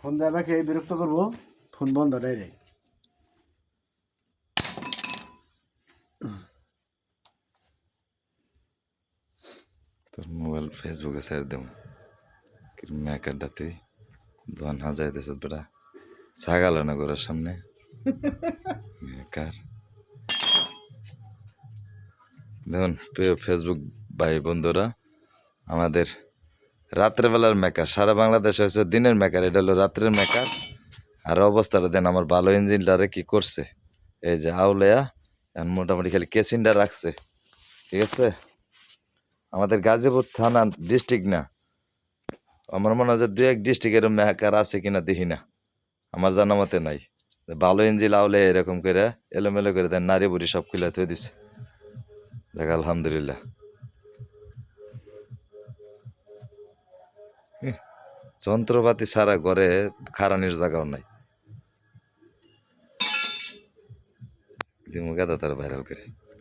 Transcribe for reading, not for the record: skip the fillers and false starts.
Phone দেওয়া খেয়ে বিরক্ত করবো, ফোন বন্ধ ডাইরেক্ট। তোর মোবাইল ফেসবুকে ছেড়ে দেব কি মেকারটা তুই দোয়ান হাজাইতেছ বেটা ছাগাল না ঘরের সামনে মেকার দেখুন প্রিয় ফেসবুক ভাই বন্ধুরা, আমাদের রাত্রেবেলার মেকার সারা বাংলাদেশে হচ্ছে দিনের মেকার, এটা হলো রাত্রের মেকার। আর অবস্থাটা দেন আমার ভালো ইঞ্জিনটারে কি করছে, এই যে আউলেয়া এখন মোটামুটি খালি কেসিনটা রাখছে। ঠিক আছে, আমাদের গাজীপুর থানা ডিস্ট্রিক্ট না, আমার মনে হয় যে 2-1 ডিস্ট্রিক্টের মেকার আছে কিনা দেখি না, আমার জানা মতে নাই। ভালো ইঞ্জিন আউলে এরকম করে এলোমেলো করে দেন নারী বুড়ি সব খুলে থয়ে দিছে। দেখ আলহামদুলিল্লাহ, যন্ত্রপাতি ছাড়া ঘরে খারানির জায়গাও নাই। দিমু গাদা তার ভাইরাল করে